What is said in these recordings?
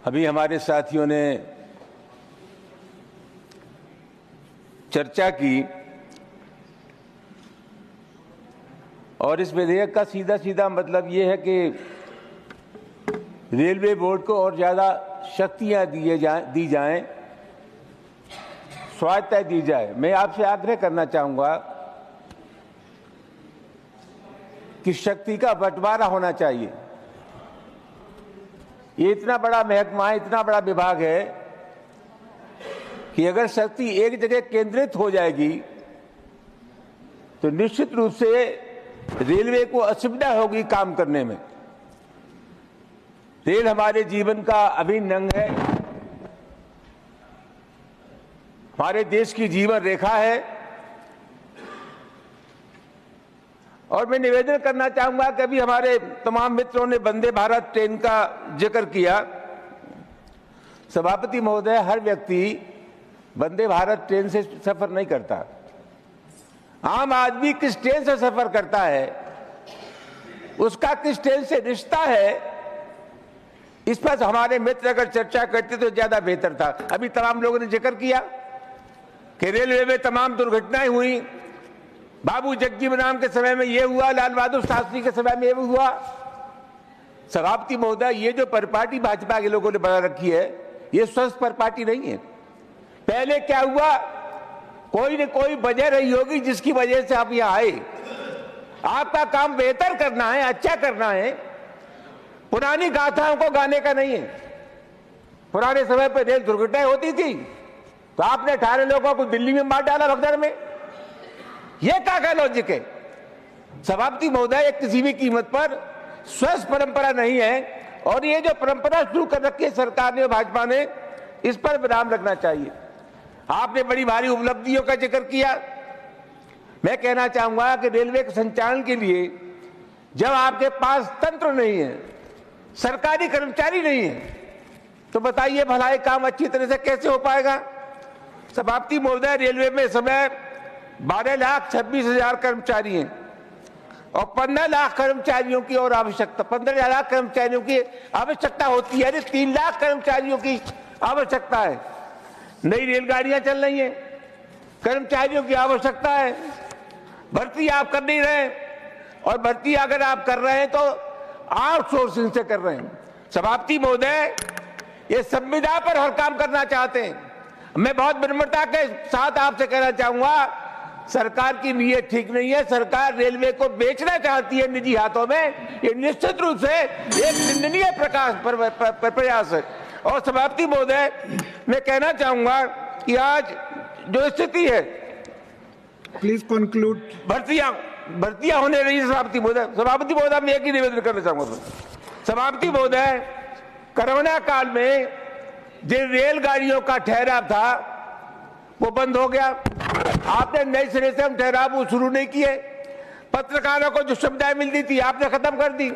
अभी हमारे साथियों ने चर्चा की और इस विधेयक का सीधा सीधा मतलब ये है कि रेलवे बोर्ड को और ज़्यादा शक्तियां दी जाएं, स्वायत्तता दी जाए। मैं आपसे आग्रह करना चाहूँगा कि शक्ति का बंटवारा होना चाहिए। ये इतना बड़ा महकमा है, इतना बड़ा विभाग है कि अगर शक्ति एक जगह केंद्रित हो जाएगी तो निश्चित रूप से रेलवे को असुविधा होगी काम करने में। रेल हमारे जीवन का अभिन्न अंग है, हमारे देश की जीवन रेखा है। और मैं निवेदन करना चाहूंगा कि अभी हमारे तमाम मित्रों ने वंदे भारत ट्रेन का जिक्र किया। सभापति महोदय, हर व्यक्ति वंदे भारत ट्रेन से सफर नहीं करता। आम आदमी किस ट्रेन से सफर करता है, उसका किस ट्रेन से रिश्ता है, इस पर हमारे मित्र अगर चर्चा करते तो ज्यादा बेहतर था। अभी तमाम लोगों ने जिक्र किया कि रेलवे में तमाम दुर्घटनाएं हुई। बाबू जगजीवन राम के समय में ये हुआ, लाल बहादुर शास्त्री के समय में ये भी हुआ। सभापति महोदय, ये जो परिपाटी भाजपा के लोगों ने बना रखी है, ये स्वस्थ परिपाटी नहीं है। पहले क्या हुआ, कोई न कोई वजह रही होगी जिसकी वजह से आप यहाँ आए। आपका काम बेहतर करना है, अच्छा करना है, पुरानी गाथाओं को गाने का नहीं है। पुराने समय पर रेल दुर्घटनाएं होती थी तो आपने 18 लोगों को दिल्ली में मार डाला, भगदड़ में। यह क्या लॉजिक है? सभापति महोदय, किसी भी कीमत पर स्वस्थ परंपरा नहीं है और ये जो परंपरा शुरू कर रखी है सरकार ने, भाजपा ने, इस पर विराम लगना चाहिए। आपने बड़ी भारी उपलब्धियों का जिक्र किया। मैं कहना चाहूंगा कि रेलवे के संचालन के लिए जब आपके पास तंत्र नहीं है, सरकारी कर्मचारी नहीं है, तो बताइए भला ये काम अच्छी तरह से कैसे हो पाएगा? सभापति महोदय, रेलवे में समय 12,26,000 कर्मचारी हैं और 15 लाख कर्मचारियों की और आवश्यकता, 15 लाख कर्मचारियों की आवश्यकता होती है। 3 लाख कर्मचारियों की आवश्यकता है। नई रेलगाड़ियां चल रही हैं, कर्मचारियों की आवश्यकता है। भर्ती आप कर नहीं रहे, और भर्ती अगर आप कर रहे हैं तो आउटसोर्सिंग से कर रहे हैं। सभापति महोदय, ये संविदा पर हर काम करना चाहते हैं। मैं बहुत विनम्रता के साथ आपसे कहना चाहूंगा, सरकार की नीयत ठीक नहीं है। सरकार रेलवे को बेचना चाहती है निजी हाथों में। ये निश्चित रूप से एक निंदनीय प्रयास है। और सभापति महोदय, मैं कहना चाहूंगा कि आज जो स्थिति है, प्लीज कंक्लूड। भर्तियां होने रही है। सभापति महोदय, मैं एक ही निवेदन करना चाहूंगा। सभापति महोदय, कोरोना काल में जिन रेलगाड़ियों का ठहराव था वो बंद हो गया। आपने नए सिरे से हम ठहराव वो शुरू नहीं किए। पत्रकारों को जो सुविधाएं मिलती थी आपने खत्म कर दी।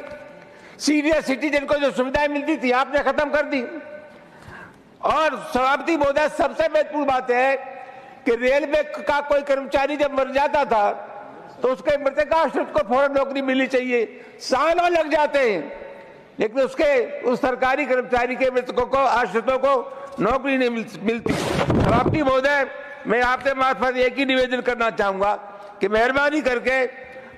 सीनियर सिटीजन को जो सुविधाएं मिलती थी आपने खत्म कर दी। और सभापति महोदय, सबसे महत्वपूर्ण बात है कि रेलवे का कोई कर्मचारी जब मर जाता था तो उसके मृतकाश्रित को फौरन नौकरी मिलनी चाहिए। सालों लग जाते हैं, लेकिन उस सरकारी कर्मचारी के मृतकों को, आश्रितों को नौकरी नहीं मिलती। सभापति महोदय, मैं आपसे मार्फत एक ही निवेदन करना चाहूंगा कि मेहरबानी करके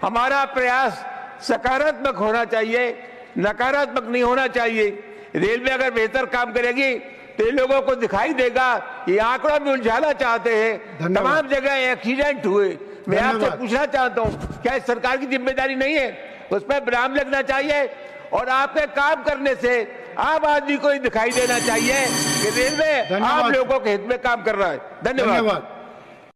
हमारा प्रयास सकारात्मक होना चाहिए, नकारात्मक नहीं होना चाहिए। रेलवे अगर बेहतर काम करेगी तो लोगों को दिखाई देगा। ये आंकड़ों में उलझाना चाहते हैं। तमाम जगह एक्सीडेंट हुए। मैं आपसे पूछना चाहता हूँ, क्या सरकार की जिम्मेदारी नहीं है? उस पर विराम लगना चाहिए और आपके काम करने से आम आदमी को ही दिखाई देना चाहिए कि रेलवे आम लोगों के हित में काम कर रहा है। धन्यवाद।